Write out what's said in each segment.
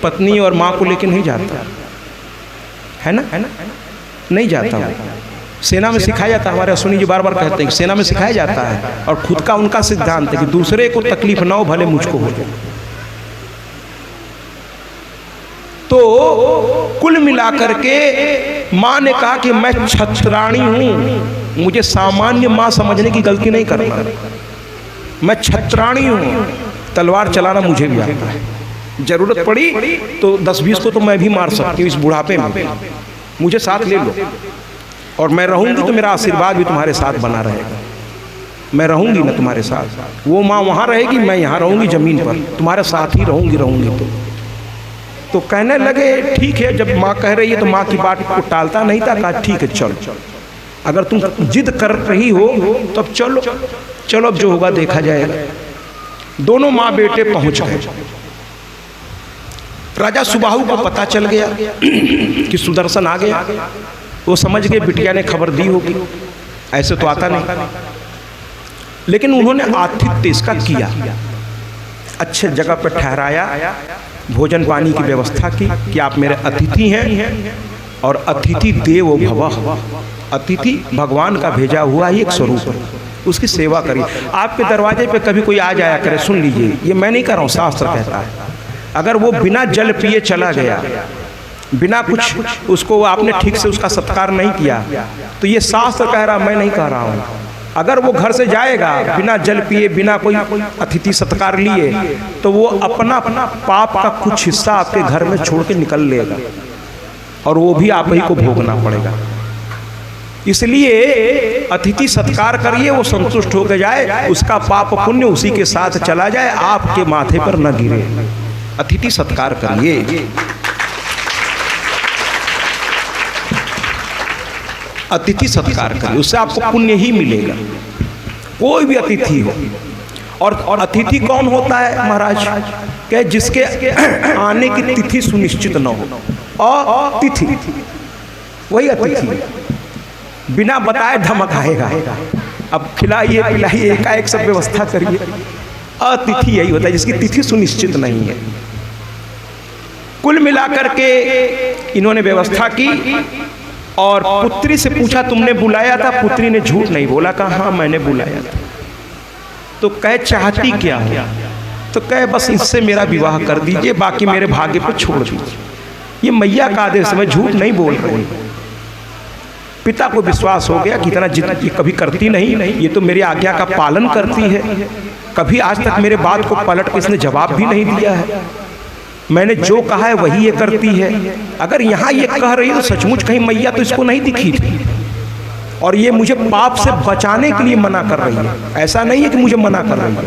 पत्नी और माँ को लेके नहीं जाता है ना, नहीं जाता वो। सेना में सिखाया जाता है, हमारे अश्विनी जी बार बार कहते हैं कि सेना में सिखाया जाता है, और खुद का उनका सिद्धांत है कि दूसरे को तकलीफ ना हो, भले मुझको हो जाए। तो कुल मिलाकर के माँ ने कहा कि मैं छत्राणी हूं, मुझे सामान्य माँ समझने की गलती नहीं करना, मैं छत्राणी हूं, तलवार चलाना मुझे भी आता है, जरूरत पड़ी तो 10-20 को तो मैं भी मार सकती हूँ इस बुढ़ापे में, मुझे साथ ले लो, और मैं रहूंगी तो मेरा आशीर्वाद भी तुम्हारे साथ बना रहेगा, मैं रहूंगी ना तुम्हारे साथ। वो माँ वहाँ रहेगी, मैं यहाँ रहूंगी जमीन पर, तुम्हारे साथ ही रहूंगी। तो कहने लगे ठीक है, जब माँ कह रही है तो माँ की बात को टालता नहीं था, कहा ठीक है चलो, अगर तुम जिद कर रही हो तो अब चलो अब जो होगा देखा जाएगा। दोनों माँ बेटे पहुंच गए। राजा सुबाहु को पता चल गया कि सुदर्शन आ गया, वो समझ गए बिटिया ने खबर दी होगी, ऐसे तो आता नहीं, लेकिन उन्होंने आतिथ्य इसका किया, अच्छे जगह पर ठहराया, भोजन पानी की व्यवस्था की कि आप मेरे अतिथि हैं, और अतिथि देवो भवः, अतिथि भगवान का भेजा हुआ ही एक स्वरूप है, उसकी सेवा करिए। आपके दरवाजे पे कभी कोई आ जाया करे, सुन लीजिए, ये मैं नहीं कर रहा हूँ, शास्त्र कहता है, अगर वो बिना जल पिए चला गया, बिना कुछ उसको आपने ठीक से उसका सत्कार नहीं किया, तो ये शास्त्र कह रहा, मैं नहीं कह रहा हूँ, अगर वो घर से जाएगा बिना जल पिए, बिना कोई अतिथि सत्कार लिए, तो वो अपना पाप का कुछ हिस्सा आपके घर में छोड़ के निकल लेगा, और वो भी आप ही को भोगना पड़ेगा। इसलिए अतिथि सत्कार करिए, वो संतुष्ट होकर जाए, उसका पाप पुण्य उसी के साथ चला जाए, आपके माथे पर न गिरे। अतिथि सत्कार करिए, अतिथि सत्कार करिए, उससे आपको पुण्य ही मिलेगा, कोई भी अतिथि हो। और अतिथि कौन होता है महाराज, कि जिसके आने की तिथि सुनिश्चित न हो, और तिथि वही अतिथि, बिना बताए धमक आएगा, अब खिलाइए पिलाइए, एकाएक सब व्यवस्था करिए, अतिथि यही होता है जिसकी तिथि सुनिश्चित नहीं है। कुल मिलाकर के इन्होंने व्यवस्था की, और पुत्री से पूछा तुमने बुलाया था, पुत्री ने झूठ नहीं बोला, कहा हाँ मैंने बुलाया था। तो कहे चाहती क्या हो, तो कहे बस इससे मेरा विवाह कर दीजिए, बाकी मेरे भाग्य पर छोड़ दीजिए। ये मैया का आदेश, मैं झूठ नहीं बोल रही। पिता को विश्वास हो गया कि इतना जिद ये कभी करती नहीं, ये तो मेरी आज्ञा का पालन करती है, कभी आज तक मेरे बात को पलट के इसने जवाब भी नहीं दिया है, मैंने जो कहा है वही ये करती है। अगर यहाँ ये कह रही है तो सचमुच कहीं मैया तो इसको नहीं दिखी थी, और ये मुझे पाप से बचाने के लिए मना कर रही है। ऐसा नहीं है कि मुझे मना कर रही है,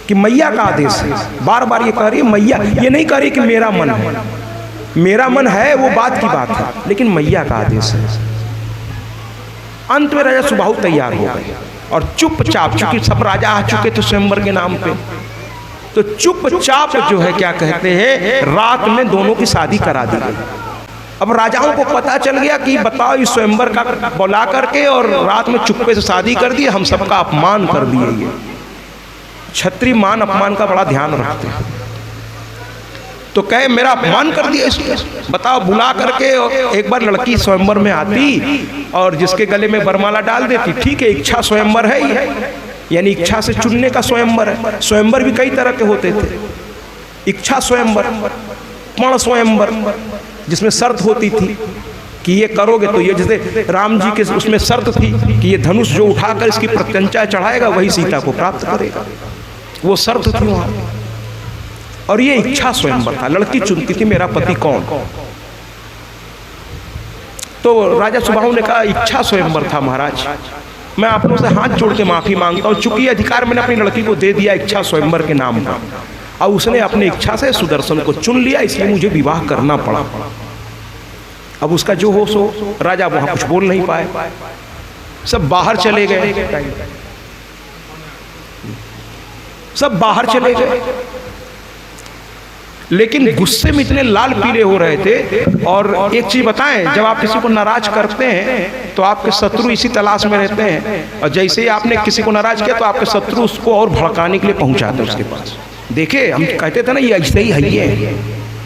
कि मैया का आदेश है। बार बार ये कह रही है मैया, ये नहीं कह रही कि मेरा मन है, मेरा मन है वो बात की बात है, लेकिन मैया का आदेश है। अंत में राजा सुबाहु तैयार हो गए, और चुपचाप, चूंकि सब राजा आ चुके थे स्वयंवर के नाम पे, तो चुपचाप जो है क्या कहते हैं, रात में दोनों की शादी करा दी गई। अब राजाओं को पता चल गया कि बताओ इस स्वयंवर का बुला करके और रात में चुप्पे से शादी कर दी, हम सबका अपमान कर दिए। ये क्षत्रिय मान अपमान का बड़ा ध्यान रखते हैं। तो कहे मेरा अपमान कर दिया इसने, बताओ बुला करके एक बार लड़की स्वयंवर में आती और जिसके गले में वरमाला डाल देती, ठीक है इच्छा स्वयंवर है ही, यानी इच्छा से चुनने का स्वयंवर है। स्वयंवर भी कई तरह के होते थे, इच्छा स्वयंवर, पण स्वयंवर, जिसमें शर्त होती थी कि ये करोगे तो ये, जैसे राम जी के उसमें शर्त थी कि ये धनुष जो उठाकर इसकी प्रत्यंचा चढ़ाएगा वही सीता को प्राप्त करेगा, वो शर्त थी वहाँ। और ये इच्छा स्वयंवर था, लड़की चुनती थी मेरा पति कौन। तो राजा सुबाहु ने कहा इच्छा स्वयंवर था महाराज, मैं आप लोगों से हाथ जोड़ के माफी मांगता हूँ, चूंकि अधिकार मैंने अपनी लड़की को दे दिया इच्छा स्वयंवर के नाम पर, और उसने अपनी इच्छा से सुदर्शन को चुन लिया, इसलिए मुझे विवाह करना पड़ा। अब उसका जो हो सो, राजा वहां कुछ बोल नहीं पाए, सब बाहर चले गए, सब बाहर चले गए। लेकिन गुस्से में इतने लाल पीले हो रहे थे। और एक चीज बताएं, जब आप किसी को नाराज करते हैं तो आपके शत्रु इसी तलाश में रहते हैं, और जैसे ही आपने किसी को नाराज किया तो आपके शत्रु उसको और भड़काने के लिए पहुंचाते हैं उसके पास। देखे हम कहते थे ना ये ऐसे ही है ये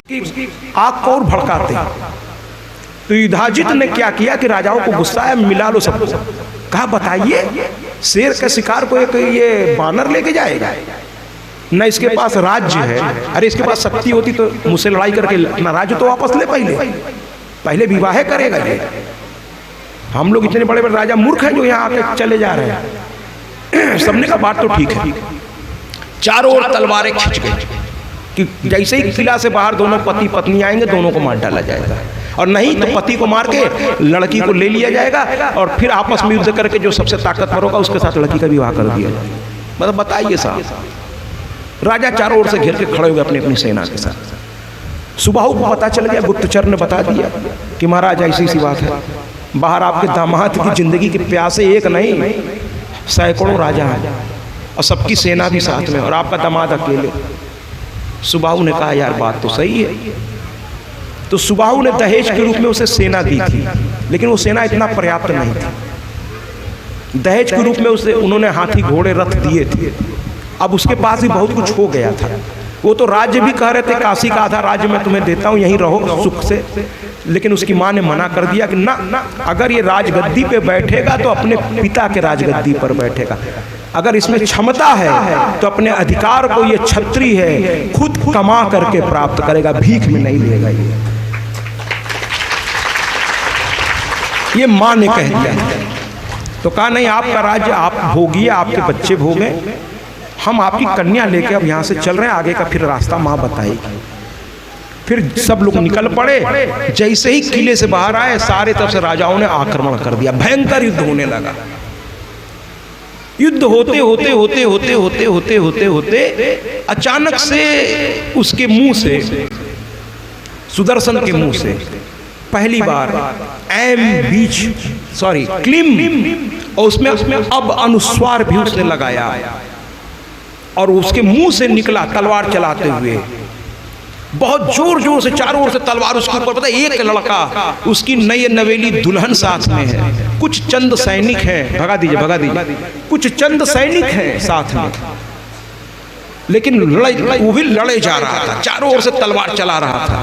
कि आग को और भड़काते। तो युधाजित ने क्या किया कि राजाओं को गुस्सा है, मिला लो सबको। कहा बताइए शेर के शिकार को एक ये बानर लेके जाएगा, न इसके पास राज्य है, अरे इसके पास शक्ति होती तो मुझसे लड़ाई करके ना राज्य तो वापस ले, पहले विवाह करेगा ये। हम लोग इतने बड़े बड़े राजा मूर्ख हैं जो यहाँ आके चले जा रहे हैं। सबने का बात तो ठीक है। चारों ओर तलवारें खिंच गई कि जैसे ही किला से बाहर दोनों पति पत्नी आएंगे दोनों को मार डाला जाएगा, और नहीं तो पति को मार के लड़की को ले लिया जाएगा और फिर आपस में युद्ध करके जो सबसे ताकतवर होगा उसके साथ लड़की का विवाह कर दिया जाएगा। मतलब बताइए साहब। राजा चारों ओर से घेर के खड़े हो गए अपनी अपनी सेना के साथ। सुबाहु को पता चल गया, गुप्तचर ने बता दिया कि महाराज ऐसी सी बात है, बाहर आपके दामाद की जिंदगी के प्यासे एक नहीं सैकड़ों राजा हैं और सबकी सेना भी साथ में, और आपका दामाद अकेले। सुबाहु ने कहा यार बात तो सही है। तो सुबाहु ने दहेज के रूप में उसे सेना दी थी, लेकिन वो सेना इतना पर्याप्त नहीं थी। दहेज के रूप में उसे उन्होंने हाथी घोड़े रथ दिए थे। अब उसके पास भी बहुत कुछ हो गया था। वो तो राज्य भी कह रहे थे काशी का आधा राज्य मैं तुम्हें देता हूँ, यहीं रहो सुख से, लेकिन उसकी माँ ने मना कर दिया कि ना, अगर ये राजगद्दी पे बैठेगा तो अपने पिता के राजगद्दी पर बैठेगा, अगर इसमें क्षमता है तो अपने अधिकार को ये छत्री है खुद कमा करके प्राप्त करेगा, भीख में नहीं लेगा। ये माँ ने कह दिया। तो कहा नहीं आपका राज्य आप भोगिए, आपके बच्चे भोगे, हम आपकी कन्या लेके अब यहाँ से चल रहे हैं, आगे का फिर रास्ता माँ बताएगी। फिर सब लोग निकल पड़े। जैसे ही किले से बाहर आए सारे तरफ से राजाओं ने आक्रमण कर दिया, भयंकर युद्ध होने लगा। युद्ध होते होते होते होते होते होते होते होते अचानक से उसके मुंह से, सुदर्शन के मुंह से पहली बार क्लिम, और उसमें अब अनुस्वार भी उसने लगाया और उसके मुंह से निकला तलवार चलाते हुए, बहुत जोर जोर से चारों ओर से तलवार उसके ऊपर। पता है एक लड़का, उसकी नई नवेली दुल्हन साथ में है, कुछ चंद सैनिक हैं, भगा दीजिए, कुछ चंद सैनिक हैं साथ में, लेकिन वो भी लड़े जा रहा था, चारों ओर से तलवार चला रहा था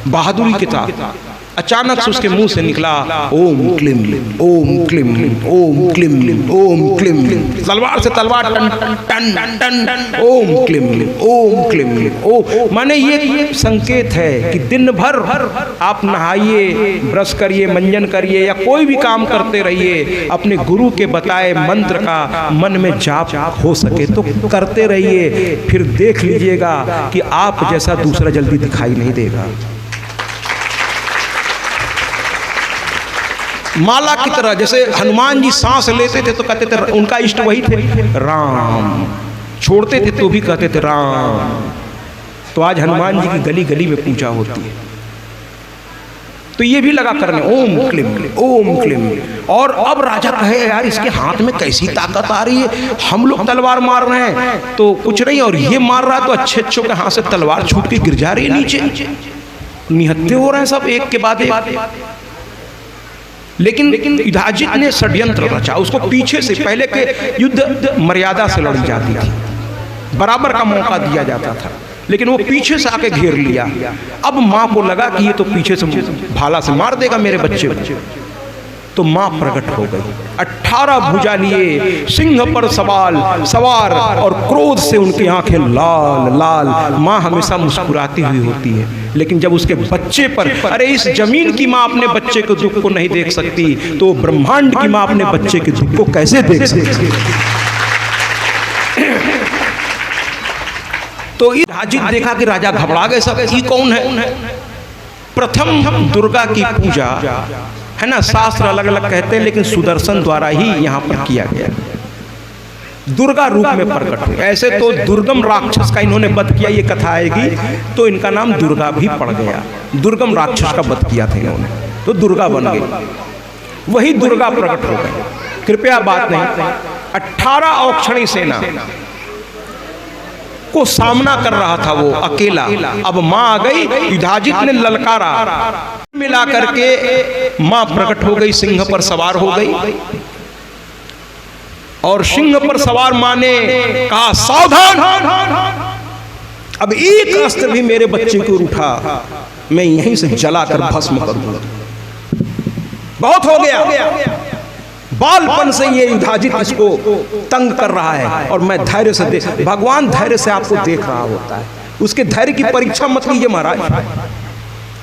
बहादुरी के साथ। अचानक से उसके मुंह से निकला ओम क्लिम ओम क्लिम ओम क्लिम ओम क्लिम, तलवार से तलवार टन टन टन टन ओम क्लिम ओ। माने ये संकेत है कि दिन भर आप नहाइए, ब्रश करिए, मंजन करिए या कोई भी काम करते रहिए, अपने गुरु के बताए मंत्र का मन में जाप हो सके तो करते रहिए, फिर देख लीजिएगा कि आप जैसा दूसरा जल्दी दिखाई नहीं देगा। माला की तरह, जैसे हनुमान जी सांस लेते थे तो कहते थे उनका इष्ट वही थे राम, छोड़ते थे तो भी कहते थे राम। तो आज हनुमान जी की गली गली में पूजा होती है, तो ये भी लगा करने ओम क्लिम। और अब राजा कहे यार इसके हाथ में कैसी ताकत आ रही है, हम लोग तलवार मार रहे हैं तो कुछ नहीं, और ये मार रहा है तो अच्छे के हाथ से तलवार छूट के गिर जा रही है नीचे, निहत्थे हो रहे हैं सब एक के बाद एक। लेकिन युधाजित ने षड्यंत्र रचा, उसको पीछे से, पहले के युद्ध मर्यादा से लड़ी जाती थी, बराबर का मौका दिया जाता था, लेकिन वो पीछे से आके घेर लिया। अब माँ को लगा कि ये तो पीछे से भाला से मार देगा मेरे बच्चे को, तो माँ प्रकट हो गई, 18 भुजा लिए, सिंह पर सवार और क्रोध से उनकी आंखें लाल लाल। माँ हमेशा मुस्कुराती हुई होती है, लेकिन जब उसके बच्चे पर, अरे इस जमीन की माँ अपने बच्चे के दुख को नहीं देख सकती, तो ब्रह्मांड की माँ अपने बच्चे के दुख को कैसे देख सकती। तो युधाजित देखा कि राजा घबरा गए, सब ये कौन है। प्रथम दुर्गा की पूजा है ना, शास्त्र अलग अलग कहते हैं, लेकिन सुदर्शन द्वारा ही यहाँ पर किया गया, दुर्गा रूप में प्रकट हुई। ऐसे तो दुर्गम राक्षस का इन्होंने वध किया, ये कथा आएगी तो इनका नाम दुर्गा भी पड़ गया, दुर्गम राक्षस का वध किया था इन्होंने, तो दुर्गा बन गई, वही दुर्गा प्रकट हो गई। कृपया बात नहीं, 18 औक्षणी सेना को सामना कर रहा था वो अकेला। अब माँ आ गई, युधाजित ने ललकारा, मिला करके माँ प्रकट हो गई, सिंह पर सवार हो गई, और सिंह पर सवार माँ ने कहा सावधान, अब एक अस्त्र भी मेरे बच्चे को उठा, मैं यहीं से जलाकर भस्म कर दूंगा। बहुत हो गया, बालपन से ये युधाजित इसको तंग कर रहा है, और मैं धैर्य से भगवान धैर्य से आपको देख रहा होता है। उसके धैर्य की परीक्षा मत लीजिए महाराज।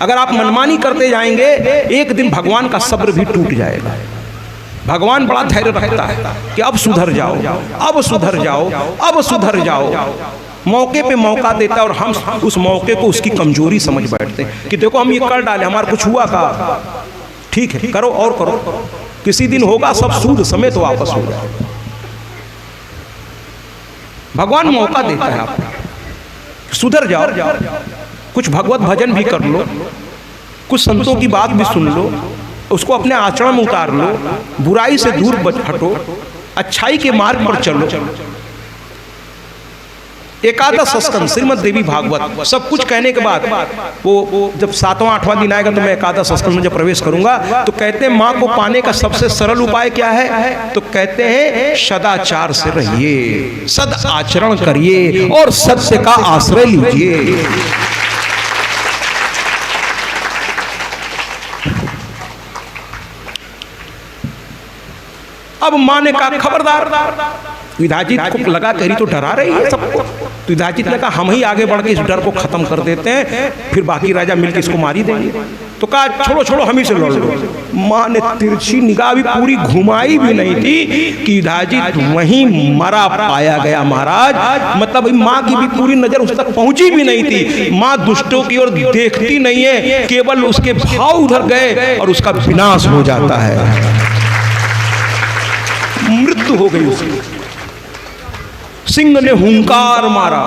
अगर आप मनमानी करते जाएंगे, एक दिन भगवान का सब्र भी टूट जाएगा। भगवान बड़ा धैर्य रखता है कि अब सुधर जाओ, अब सुधर जाओ, अब सुधर जाओ। मौके पे मौका देता है, और हम उस मौके को उसकी कमजोरी समझ बैठते हैं कि देखो हम ये कर डाले, हमारा कुछ हुआ का, ठीक है करो और करो, किसी दिन होगा सब सूद समेत तो वापस हो जाए। भगवान मौका देता है आपको, सुधर जाओ, कुछ भगवत भजन भी कर लो, कुछ संतों की बात भी सुन लो, उसको अपने आचरण में उतार लो, बुराई से दूर हटो, अच्छाई के मार्ग पर चलो। एकादश स्कंद श्रीमद् देवी भागवत सब कुछ कहने के बाद वो जब 7वां 8वां दिन आएगा तो मैं एकादश स्कंद में जब प्रवेश करूंगा तो कहते हैं मां को पाने का सबसे सरल उपाय क्या है? तो कहते हैं सदाचार से रहिए, सद आचरण करिए और सत्य का आश्रय लीजिए। अब मां ने कहा खबरदार, युधाजित को लगा करी तो डरा रही है सबको, तो युधाजित ने कहा हम ही आगे बढ़ के इस डर को खत्म कर देते हैं, फिर बाकी राजा मिलकर इसको मारी देंगे। तो कहा छोड़ो छोड़ो हम ही से लड़ लो। मां ने तिरछी निगाह भी पूरी घुमाई भी नहीं थी कि युधाजित वहीं मरा पाया गया महाराज। मतलब मां की भी पूरी नजर उस तक पहुंची भी नहीं थी। मां दुष्टों की ओर देखती नहीं है, केवल उसके भाव उधर गए और उसका विनाश हो जाता है, मृत्यु हो गई उसकी। सिंह ने हुंकार मारा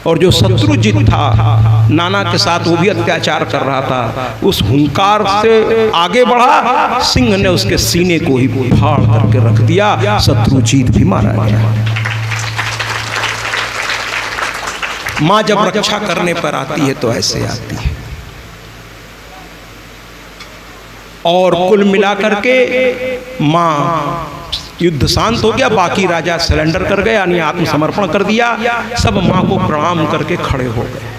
और जो शत्रुजित था नाना के साथ, वो भी अत्याचार कर रहा था, उस हुंकार से आगे बढ़ा, सिंह ने उसके सीने को ही फाड़ करके रख दिया, शत्रुजित भी मारा गया। मां जब रक्षा करने पर आती है तो ऐसे आती है। और कुल मिलाकर के मां युद्ध शांत हो गया, बाकी राजा सरेंडर कर गए, यानी आत्मसमर्पण कर दिया, सब मां को प्रणाम करके खड़े हो गए।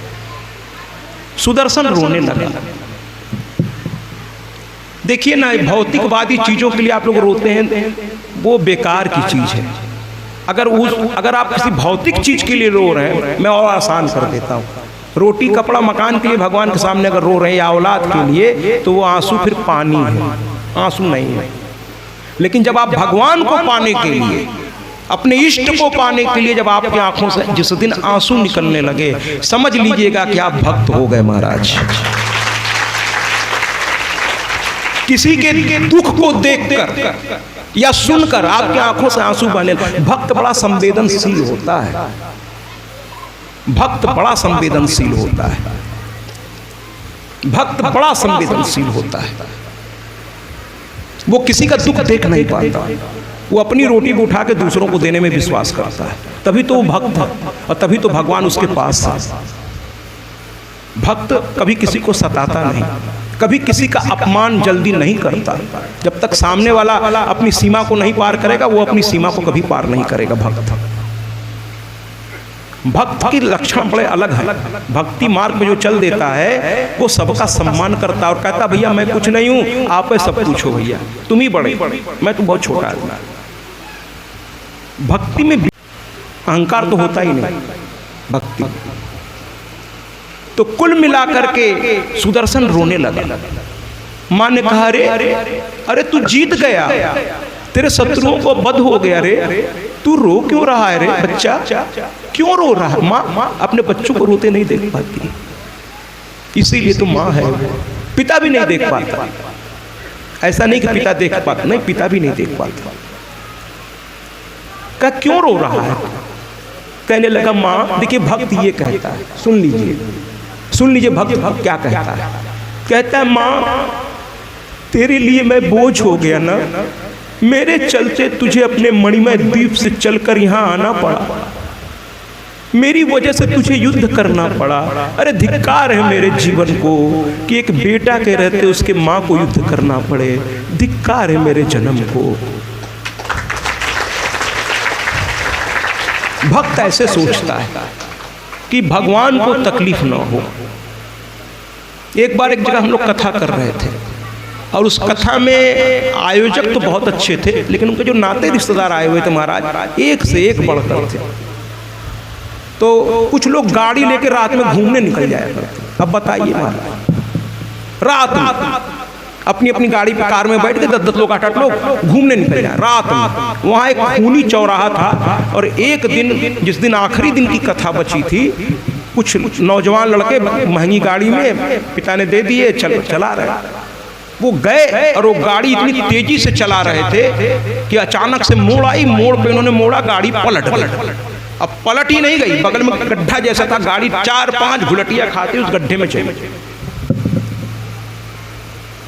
सुदर्शन रोने लगा। देखिए ना, भौतिकवादी चीजों के लिए आप लोग रोते हैं, वो बेकार की चीज है। अगर आप किसी भौतिक चीज के लिए रो रहे हैं, मैं और आसान कर देता हूं, रोटी कपड़ा मकान के लिए भगवान के सामने अगर रो रहे हैं या औलाद के लिए, तो वो आंसू फिर पानी है, आंसू नहीं है। लेकिन जब आप भगवान को पाने के लिए, अपने इष्ट को पाने के लिए जब आपकी आंखों से जिस दिन आंसू निकलने लगे, समझ लीजिएगा कि आप भक्त हो गए महाराज। किसी के दुख को देखकर या सुनकर आपकी आंखों से आंसू बहने, भक्त बड़ा संवेदनशील होता है, भक्त बड़ा संवेदनशील होता है, भक्त बड़ा संवेदनशील होता है। वो किसी का दुख देख नहीं पाता, वो अपनी रोटी को उठा के दूसरों को देने में विश्वास करता है, तभी तो वो भक्त है और तभी तो भगवान उसके पास है। भक्त कभी किसी को सताता नहीं, कभी किसी का अपमान जल्दी नहीं करता। जब तक सामने वाला अपनी सीमा को नहीं पार करेगा, वो अपनी सीमा को कभी पार नहीं करेगा। भक्त की लक्षण बड़े अलग है। भक्ति मार्ग में जो चल देता है वो सबका सम्मान करता है और कहता भैया मैं कुछ नहीं हूं, आप सब कुछ हो भैया, तुम ही बड़े, मैं तो बहुत छोटा आदमी। भक्ति में अहंकार तो होता ही नहीं भक्ति। तो कुल मिलाकर के सुदर्शन रोने लगा। मां ने कहा अरे तू जीत गया, तेरे शत्रुओं को वध हो गया रे, तू रो क्यों रहा है रे बच्चा, क्यों रो रहा है? माँ अपने बच्चों को रोते नहीं देख पाती, इसीलिए तो माँ है। पिता भी नहीं देख पाता, ऐसा नहीं कि पिता देख पाता, नहीं पिता भी नहीं देख पाता। क्या क्यों रो रहा है? कहने लगा माँ देखिए भक्त ये कहता है, सुन लीजिए भक्त क्या कहता है। कहता है माँ तेरे लिए मैं बोझ हो गया ना, मेरे चलते तुझे अपने मणिमय द्वीप से चलकर यहाँ आना पड़ा, मेरी वजह से तुझे युद्ध करना पड़ा। अरे धिक्कार है मेरे जीवन को कि एक बेटा के रहते उसके माँ को युद्ध करना पड़े, धिक्कार है मेरे जन्म को। भक्त ऐसे सोचता है। कि भगवान को तकलीफ न हो। एक बार एक जगह हम लोग कथा कर रहे थे और उस कथा में आयोजक तो बहुत अच्छे थे, लेकिन उनके जो नाते रिश्तेदार आए हुए थे महाराज, एक से एक बढ़कर थे। तो कुछ लोग गाड़ी लेके रात में घूमने निकल जाया करते। अब बताइए महाराज, रात में अपनी अपनी गाड़ी पे कार में बैठ के 10-10 लोग 8-8 लोग घूमने निकल जाए रात में। वहाँ एक खूनी चौराहा था और एक दिन, जिस दिन आखिरी दिन की कथा बची थी, कुछ नौजवान लड़के महंगी गाड़ी में पिता ने दे दिए, चला रहे। वो गए और वो गाड़ी इतनी तेजी से चला रहे थे कि अचानक से मोड़ आई। मोड़ पे उन्होंने मोड़ा, गाड़ी पलट गई। अब पलट ही नहीं गई, बगल में गड्ढा जैसा था, गाड़ी 4-5 घुलटियां खाती उस गड्ढे में चली।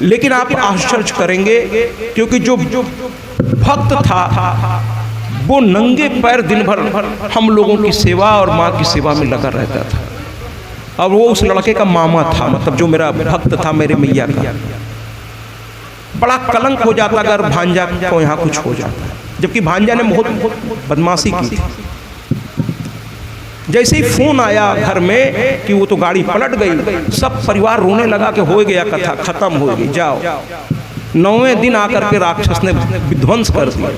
लेकिन आप आश्चर्य करेंगे, क्योंकि जो भक्त था वो नंगे पैर दिन भर हम लोगों की सेवा और माँ की सेवा में लगा रहता था। और वो उस लड़के का मामा था, मतलब जो मेरा भक्त था, मेरे मैया का। बड़ा कलंक हो जाता अगर भांजा को यहाँ कुछ हो जाता, जबकि भांजा ने बहुत बदमाशी की थी। जैसे ही फोन आया घर में कि वो तो गाड़ी पलट गई, सब परिवार रोने लगा कि हो गया, कथा खत्म हो गई, जाओ। 9वें दिन आकर के राक्षस ने विध्वंस कर दिया,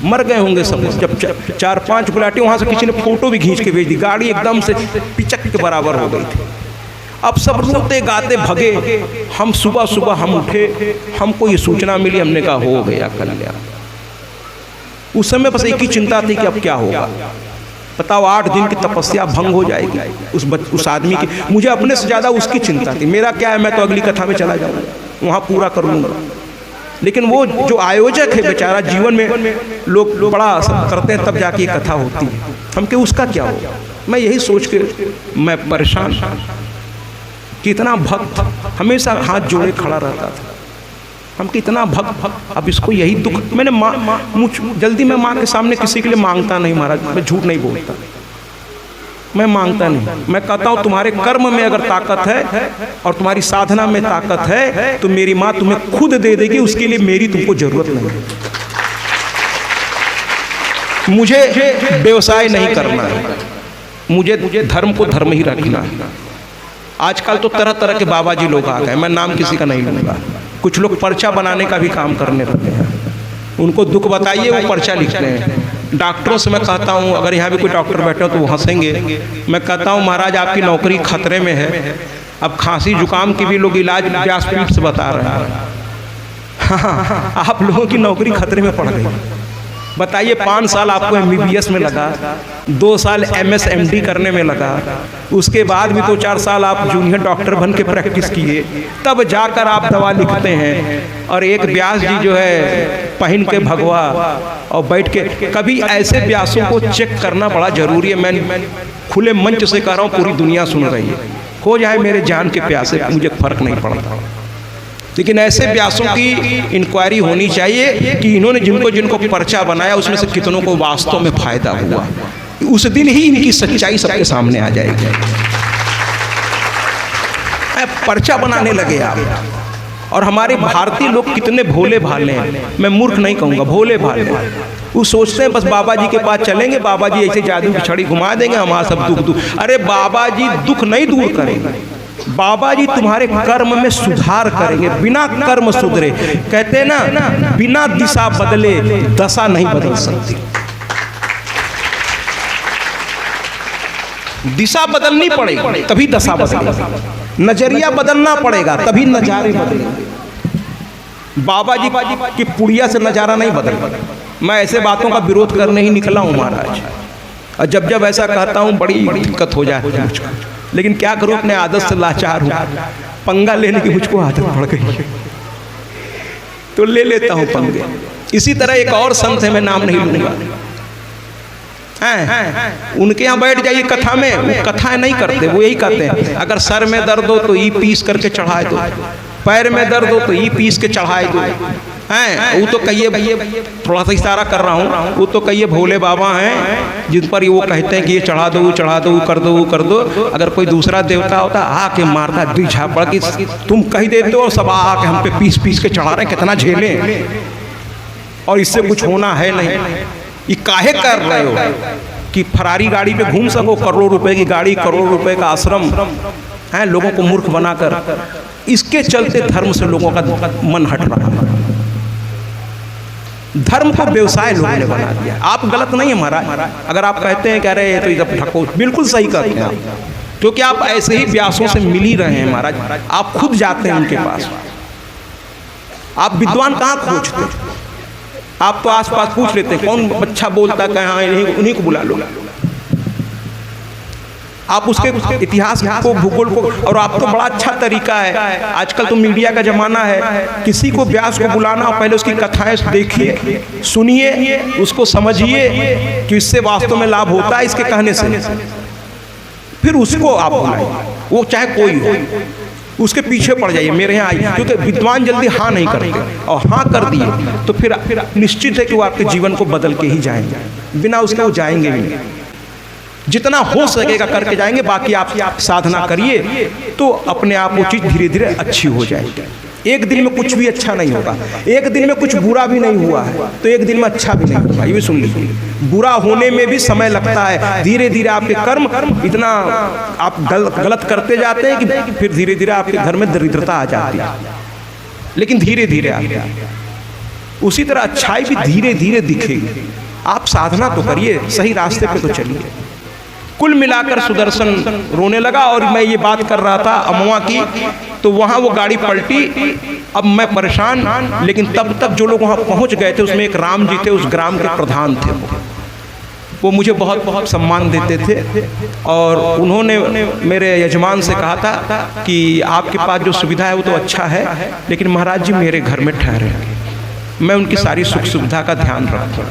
मर गए होंगे सब। जब 4-5 गुलाटी वहाँ से किसी ने फोटो भी खींच के भेज दी, गाड़ी एकदम से पिचक के बराबर हो गई थी। अब सब रोते गाते भगे। हम सुबह हम उठे, हमको ये सूचना मिली, हमने कहा हो गया कल्याण। उस समय बस एक ही चिंता थी कि अब क्या होगा। बताओ, 8 दिन की तपस्या भंग हो जाएगी उस आदमी की। मुझे अपने से ज़्यादा उसकी चिंता थी। मेरा क्या है, मैं तो अगली कथा में चला जाऊँगा, वहाँ पूरा कर लूँगा। लेकिन वो जो आयोजक है बेचारा, जीवन में लोग बड़ा सब करते हैं तब जाके ये कथा होती है, हम के उसका क्या होगा। मैं यही सोच के मैं परेशान, कितना भक्त हमेशा हाथ जोड़े खड़ा रहता था। हम कितना भक्त, अब इसको यही दुख। मैंने जल्दी मैं माँ के सामने किसी के लिए मांगता नहीं महाराज, मैं झूठ नहीं बोलता, मैं मांगता नहीं। मैं कहता हूँ तुम्हारे कर्म में अगर ताकत है और तुम्हारी साधना में ताकत है तो मेरी माँ तुम्हें खुद दे देगी, उसके लिए मेरी तुमको जरूरत नहीं है। मुझे व्यवसाय नहीं करना है, मुझे धर्म को धर्म ही रखना है। आजकल तो तरह तरह के बाबा जी लोग आ गए, मैं नाम किसी का नहीं लूँगा। कुछ लोग पर्चा बनाने का भी काम करने लगे हैं। उनको दुख बताइए, वो पर्चा लिखते हैं। डॉक्टरों से मैं कहता हूँ, अगर यहाँ भी कोई डॉक्टर बैठे हो तो वो हंसेंगे। मैं कहता हूँ महाराज आपकी नौकरी खतरे में है। अब खांसी जुकाम की भी लोग इलाज व्यासपीठ से बता रहे हैं। हाँ, आप लोगों की नौकरी खतरे में पड़ गई। बताइए, 5 साल आपको MBBS में लगा, 2 साल MS MD करने में लगा, उसके बाद भी 2-4 साल आप जूनियर डॉक्टर बन के प्रैक्टिस किए, तब जाकर आप दवा लिखते हैं। और एक व्यास जी जो है पहन के भगवा और बैठ के, कभी ऐसे व्यासों को चेक करना बड़ा जरूरी है। मैं खुले मंच से कह रहा हूँ, पूरी दुनिया सुन रही है। हो जाए मेरे जान के प्यासे, मुझे फर्क नहीं पड़ता, लेकिन ऐसे व्यासों की इंक्वायरी होनी चाहिए कि इन्होंने जिनको पर्चा बनाया उसमें से कितनों को वास्तव में फायदा हुआ। उस दिन ही इनकी सच्चाई सबके सामने आ जाएगी। पर्चा बनाने लगे आप, और हमारे भारतीय लोग कितने भोले भाले हैं। मैं मूर्ख नहीं कहूँगा, भोले भाले। वो सोचते हैं बस बाबा जी के पास चलेंगे, बाबा जी ऐसे जादू की छड़ी घुमा देंगे, हमारा सब दुख दूर। अरे बाबा जी दुख नहीं दूर करेंगे, बाबा जी तुम्हारे कर्म में सुधार करेंगे। बिना कर्म सुधरे, कहते हैं ना, बिना दिशा बदले दशा नहीं बदल सकती। दिशा बदलनी पड़ेगी तभी दशा बदलेगी, नजरिया बदलना पड़ेगा तभी नजारे बदलेंगे। बाबा जी की पुड़िया से नजारा नहीं बदलेगा। मैं ऐसे बातों का विरोध करने ही निकला हूँ महाराज, और जब ऐसा कहता हूँ बड़ी दिक्कत हो जाती है मुझको। लेकिन क्या करूं, अपने आदत से लाचार हूं, पंगा लेने की मुझको आदत पड़ गई, तो ले लेता हूं पंगे। इसी तरह एक और संत है, मैं नाम नहीं लूंगा, उनके यहाँ बैठ जाइए कथा में, वो कथाएं नहीं करते, वो यही कहते हैं अगर सर में दर्द हो तो ई पीस करके चढ़ाए दो, पैर में दर्द हो तो ई पीस के चढ़ाए दो। हैं वो तो कहिए, थोड़ा सा इशारा कर रहा हूँ, वो तो कहिए भोले बाबा हैं जिन पर वो कहते हैं कि ये चढ़ा दो, चढ़ा दो, कर दो, वो कर दो। अगर कोई दूसरा देवता होता आके मारता दी झापड़ की, तुम कही देते हो सब आके हम पे पीस पीस के चढ़ा रहे हैं, कितना झेलें, और इससे कुछ होना है नहीं, ये काहे कर रहे हो। कि फरारी गाड़ी पे घूम सको, करोड़ों रुपए की गाड़ी, करोड़ों रुपए का आश्रम है, लोगों को मूर्ख बनाकर। इसके चलते धर्म से लोगों का मन हट रहा है। धर्म को व्यवसाय लोगों ने बना दिया। आप गलत नहीं है महाराज, अगर आप कहते हैं कह रहे हैं तो इधर ठको, बिल्कुल सही कहते हैं आप, क्योंकि आप ऐसे ही व्यासों से मिल ही रहे हैं महाराज। आप खुद जाते हैं उनके पास, आप विद्वान कहाँ खोजते? आप तो आसपास पूछ लेते हैं कौन अच्छा बोलता है, हाँ उन्हीं को बुला लो। आप उसके इतिहास को, भूगोल को, और आप तो बड़ा अच्छा तरीका है, आजकल तो मीडिया का जमाना है, किसी को व्यास को बुलाना, पहले उसकी कथाएं देखिए, सुनिए, उसको समझिए कि इससे वास्तव में लाभ होता है इसके कहने से, फिर उसको आप बुलाइए, वो चाहे कोई हो, उसके पीछे पड़ जाइए, मेरे यहाँ आइए। क्योंकि विद्वान जल्दी हाँ नहीं करते, और हाँ कर दिए तो फिर निश्चित है कि वो आपके जीवन को बदल के ही जाएंगे, बिना उसके वो जाएंगे ही नहीं। जितना हो सकेगा करके जाएंगे, बाकी आप साधना करिए तो अपने आप वो चीज़ धीरे धीरे अच्छी हो जाएगी। एक दिन में कुछ भी अच्छा नहीं होगा, एक दिन में कुछ बुरा भी नहीं हुआ है तो एक दिन में अच्छा भी नहीं होगा, ये भी सुन लीजिए। बुरा होने में भी समय लगता है, धीरे धीरे आपके कर्म इतना आप गलत करते जाते हैं कि फिर धीरे धीरे आपके घर में दरिद्रता आ जाती है, लेकिन धीरे धीरे आती है। उसी तरह अच्छाई भी धीरे धीरे दिखेगी। आप साधना तो करिए, सही रास्ते पे तो चलिए। कुल मिलाकर सुदर्शन रोने लगा, और मैं ये बात कर रहा था अमवा की, तो वहाँ वो गाड़ी पलटी। अब मैं परेशान, लेकिन तब तक जो लोग वहाँ पहुँच गए थे उसमें एक राम जी थे, उस ग्राम के प्रधान थे। वो मुझे बहुत बहुत सम्मान देते थे, और उन्होंने मेरे यजमान से कहा था कि आपके पास जो सुविधा है वो तो अच्छा है, लेकिन महाराज जी मेरे घर में ठहरे, मैं उनकी सारी सुख सुविधा का ध्यान रखूँ,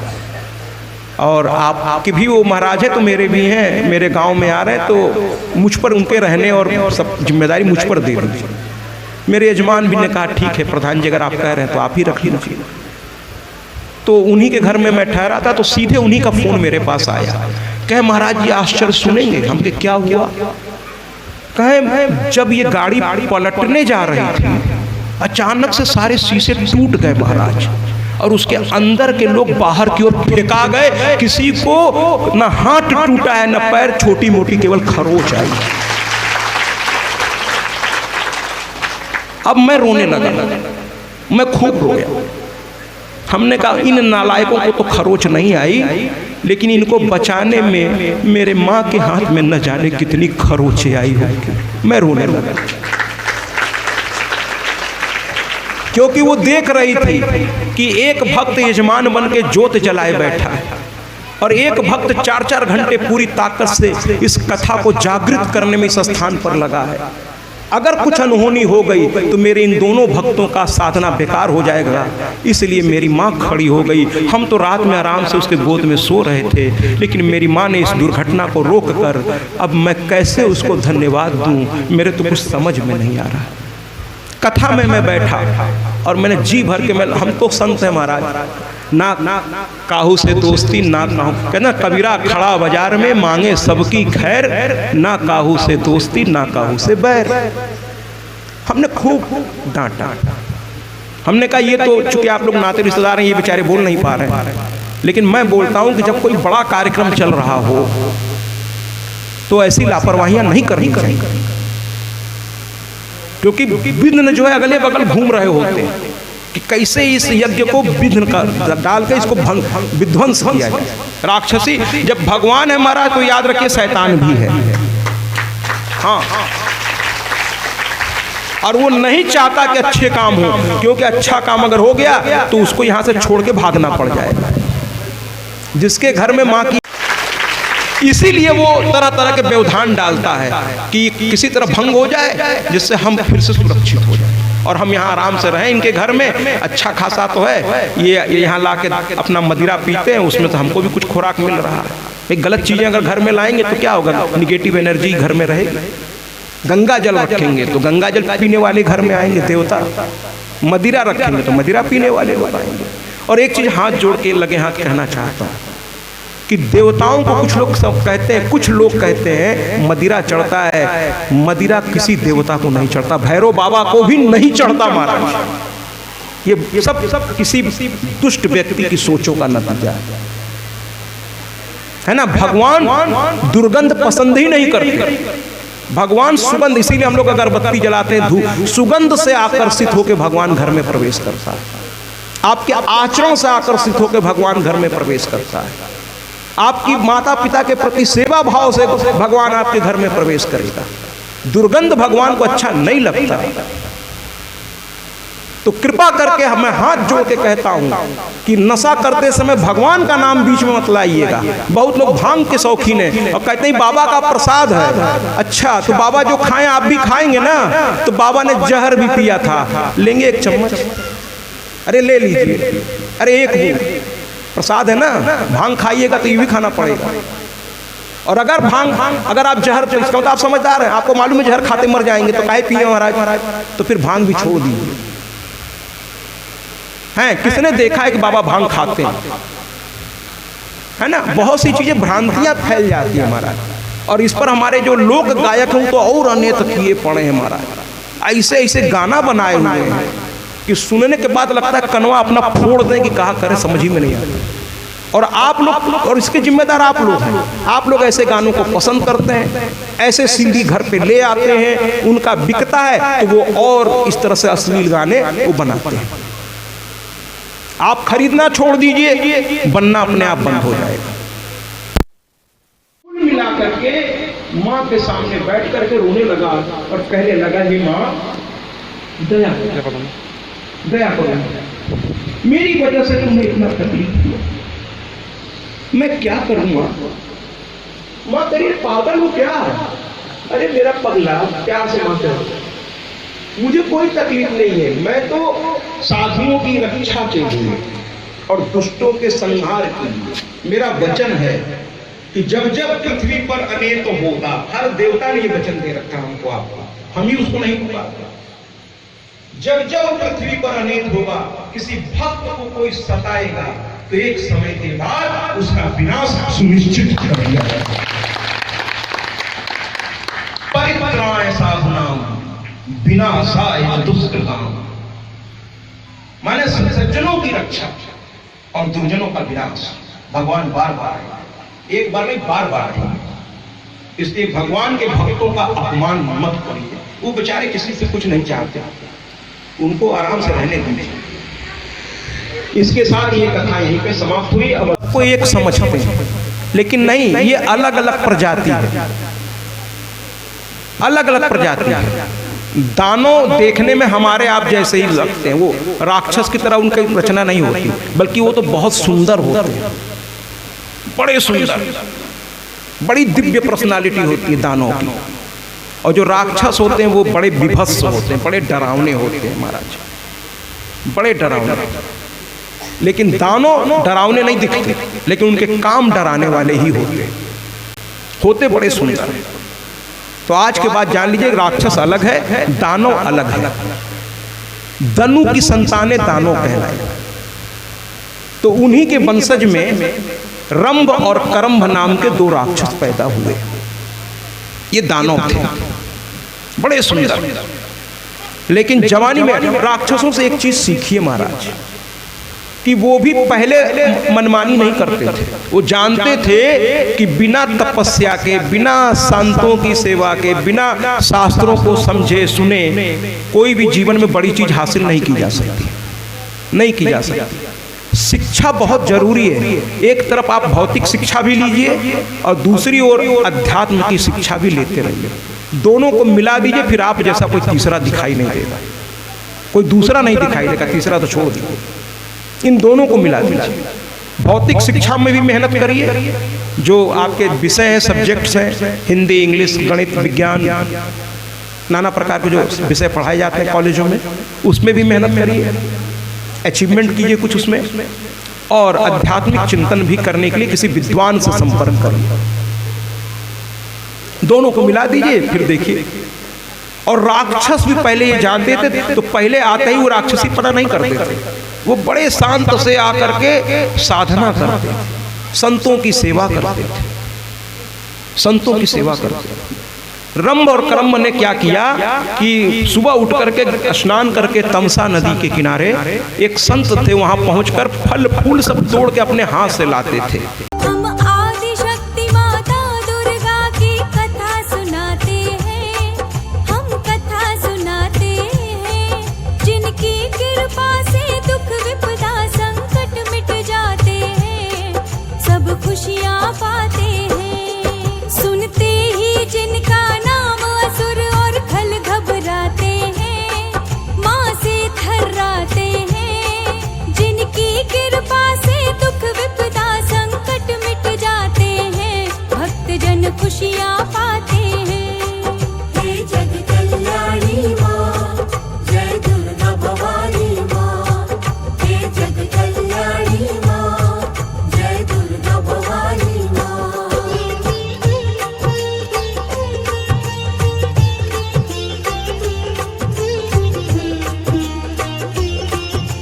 और आपके भी वो महाराज है तो मेरे भी हैं, मेरे गांव में आ रहे हैं तो मुझ पर उनके रहने और सब जिम्मेदारी मुझ पर दे दीजिए। मेरे यजमान भी ने कहा ठीक है प्रधान जी, अगर आप कह रहे हैं तो आप ही रख लीजिए। तो उन्हीं के घर में मैं ठहरा था, तो सीधे उन्हीं का फोन मेरे पास आया, कहे महाराज जी आश्चर्य सुनेंगे। हम कहे क्या हुआ? कहे जब ये गाड़ी पलटने जा रही थी, अचानक से सारे शीशे टूट गए महाराज, और उसके अंदर के लोग बाहर की ओर फेंका गए। किसी को ना हाथ टूटा है, ना पैर, छोटी मोटी केवल खरोच आई। अब मैं रोने लगा, मैं खूब रो गया। हमने कहा इन नालायकों को तो खरोच नहीं आई, लेकिन इनको बचाने में मेरे माँ के हाथ में न जाने कितनी खरोचें आई होगी। मैं रोने लगा, क्योंकि वो देख रही थी कि एक भक्त यजमान बन के ज्योत जलाए बैठा है, और एक भक्त 4-4 घंटे पूरी ताकत से इस कथा को जागृत करने में इस स्थान पर लगा है। अगर कुछ अनहोनी हो गई तो मेरे इन दोनों भक्तों का साधना बेकार हो जाएगा, इसलिए मेरी माँ खड़ी हो गई। हम तो रात में आराम से उसके गोद में सो रहे थे, लेकिन मेरी माँ ने इस दुर्घटना को रोक कर, अब मैं कैसे उसको धन्यवाद दूँ, मेरे तो कुछ समझ में नहीं आ रहा। कथा में मैं बैठा और मैंने जी भर के, मैं हम तो संत हैं महाराज, ना काहू से दोस्ती ना काहू, कहना कबीरा खड़ा बाजार में मांगे सबकी खैर, ना काहू से दोस्ती ना काहू से बैर। हमने खूब डांटा, हमने कहा ये तो चूंकि आप लोग नाते रिश्तेदार हैं, ये बेचारे बोल नहीं पा रहे हैं, लेकिन मैं बोलता हूँ कि जब कोई बड़ा कार्यक्रम चल रहा हो तो ऐसी लापरवाहियाँ नहीं करनी चाहिए, क्योंकि विघ्न जो है अगले बगल घूम रहे होते हैं कि कैसे इस यज्ञ को विघ्न का डाल के इसको विध्वंस किया जाए। राक्षसी जब भगवान है महाराज तो याद रखिए शैतान भी है। हाँ, और वो नहीं चाहता कि अच्छे काम हो, क्योंकि अच्छा काम अगर हो गया तो उसको यहाँ से छोड़ के भागना पड़ जाएगा। जिसके घर में माँ की, इसीलिए वो तरह तरह के व्यवधान डालता है कि किसी तरह भंग हो जाए, जिससे हम फिर से सुरक्षित हो जाए और हम यहाँ आराम से रहें। इनके घर में अच्छा खासा तो है, ये यहाँ ला के अपना मदिरा पीते हैं, उसमें तो हमको भी कुछ खुराक मिल रहा है। एक गलत चीज़ें अगर घर में लाएंगे तो क्या होगा, निगेटिव एनर्जी घर में रहेगी। गंगा जल रखेंगे तो गंगा जल पीने वाले घर में आएंगे देवता, मदिरा रखेंगे तो मदिरा पीने वाले लोग आएंगे। और एक चीज़ हाथ जोड़ के लगे हाथ कहना चाहता हूँ कि देवताओं को कुछ लोग सब कहते हैं, कुछ लोग कहते हैं मदिरा चढ़ता है, मदिरा किसी देवता को नहीं चढ़ता, भैरव बाबा को भी नहीं चढ़ता महाराज। ये सब किसी दुष्ट व्यक्ति की सोचों का नतीजा है। है ना। भगवान दुर्गंध पसंद ही नहीं करते, भगवान सुगंध, इसीलिए हम लोग अगरबत्ती जलाते हैं, धूप, सुगंध से आकर्षित होकर भगवान घर में प्रवेश करता है। आपके आचरण से आकर्षित होकर भगवान घर में प्रवेश करता है। आपकी माता पिता के प्रति सेवा भाव से भगवान आपके घर में प्रवेश करेगा। दुर्गंध भगवान को अच्छा नहीं लगता। तो कृपा करके मैं हाथ जोड़ के कहता हूं कि नशा करते समय भगवान का नाम बीच में मत लाइएगा। बहुत लोग भांग के शौकीन हैं और कहते हैं बाबा का प्रसाद है। अच्छा, तो बाबा जो खाएं आप भी खाएंगे ना। तो बाबा ने जहर भी पिया था, लेंगे एक चम्मच, अरे ले लीजिए, अरे एक प्रसाद है ना, भांग खाइएगा तो ये भी खाना पड़ेगा। और अगर अगर आप जहर, तो आप समझदार हैं, आपको मालूम है जहर खाते मर जाएंगे, तो काहे पिए महाराज, तो फिर भांग भी छोड़ दीजिए। हैं, किसने देखा है कि बाबा भांग खाते हैं, है ना। बहुत सी चीजें, भ्रांतियां फैल जाती है महाराज, और इस पर हमारे जो लोक गायक हैं तो और अनेक किए पड़े हैं महाराज। ऐसे ऐसे गाना बनाए हुए हैं कि सुनने के बाद लगता है कनवा अपना फोड़ दें कि कहा करें, समझ ही में नहीं आता। और आप लोग, और इसके जिम्मेदार आप लोग हैं। आप लोग ऐसे गानों को पसंद करते हैं, ऐसे सीडी घर पे ले आते हैं, उनका बिकता है तो वो और इस तरह से अश्लील गाने वो बनाते हैं। आप खरीदना छोड़ दीजिए, बनना अपने आप बंद हो जाएगा। कुल मिलाकर के माँ के सामने बैठ करके रोने लगा और कहने लगा, हे माँ दया करो, मेरी वजह से तुम्हें इतना तकलीफ हुआ, मैं क्या करूंगा। माँ तेरी पागल हो क्या? अरे मेरा पगला, प्यार से माँ करो, मुझे कोई तकलीफ नहीं है, मैं तो साधुओं की रक्षा के लिए और दुष्टों के संहार के लिए। मेरा वचन है कि जब जब पृथ्वी पर अनेक होगा, हर देवता ने ये वचन दे रखा हमको, आपको, हम ही उसको नहीं पुकारते। जब जब पृथ्वी पर अनेक होगा, किसी भक्त को कोई सताएगा तो एक समय के बाद उसका विनाश सुनिश्चित कर दिया जाएगा। परित्राणाय साधुनाम विनाशाय दुष्कृताम, माने सज्जनों की रक्षा और दुर्जनों का विनाश। भगवान बार बार, एक बार नहीं बार बार है। इसलिए भगवान के भक्तों का अपमान मत करिए। वो बेचारे किसी से कुछ नहीं चाहते, उनको आराम से रहने दीजिए। इसके साथ ये कथा यहीं पे समाप्त हुई। अब आपको एक समझते हैं, लेकिन नहीं, ये अलग अलग प्रजाति है, अलग अलग प्रजाति है। दानव देखने में हमारे आप जैसे ही लगते हैं, वो राक्षस की तरह उनकी रचना नहीं होती, बल्कि वो तो बहुत सुंदर होते हैं, बड़े सुंदर, बड़ी दिव्य पर्सनालिटी होती है दानव की। और जो राक्षस होते हैं वो बड़े विभत्स होते हैं, बड़े डरावने होते हैं महाराज, बड़े डरावने। लेकिन दानव डरावने नहीं दिखते, लेकिन उनके काम डराने वाले ही होते बड़े सुंदर। तो आज के बाद जान लीजिए, राक्षस अलग है, दानव अलग है। दनु की संतानें दानव कहलाए। तो उन्हीं के वंशज में रंभ और करंभ नाम के दो राक्षस पैदा हुए। ये दानव थे, बड़े सुंदर। लेकिन जवानी में राक्षसों से एक चीज सीखिए महाराज, कि वो भी पहले मनमानी नहीं करते थे। वो जानते थे कि बिना तपस्या के, बिना संतों की सेवा के, बिना शास्त्रों को समझे सुने कोई भी जीवन में बड़ी चीज हासिल नहीं की जा सकती, नहीं की जा सकती। शिक्षा बहुत जरूरी है। एक तरफ आप भौतिक शिक्षा भी लीजिए और दूसरी ओर अध्यात्म की शिक्षा भी लेते रहिए। दोनों को मिला दीजिए, फिर आप जैसा कोई तीसरा दिखाई नहीं देगा, कोई दूसरा नहीं दिखाई देगा, तीसरा तो छोड़ दीजिए। इन दोनों को मिला दीजिए। भौतिक शिक्षा में भी मेहनत करिए, जो आपके विषय हैं, सब्जेक्ट्स हैं, हिंदी, इंग्लिश, गणित, विज्ञान, नाना प्रकार के जो विषय पढ़ाए जाते हैं कॉलेजों में, उसमें भी मेहनत करिए, अचीवमेंट कीजिए कुछ उसमें। और आध्यात्मिक चिंतन भी करने के लिए किसी विद्वान से संपर्क करिए। दोनों को मिला दीजिए, फिर देखिए। और राक्षस भी पहले ये जानते थे, तो पहले आते ही वो राक्षसी पता नहीं करते थे, वो बड़े शांत से आकर के साधना करते, संतों की सेवा करते थे, संतों की सेवा करते। रंभ और करंभ ने क्या किया कि सुबह उठ करके स्नान करके तमसा नदी के किनारे एक संत थे, वहां पहुंचकर फल फूल सब तोड़ के अपने हाथ से लाते थे।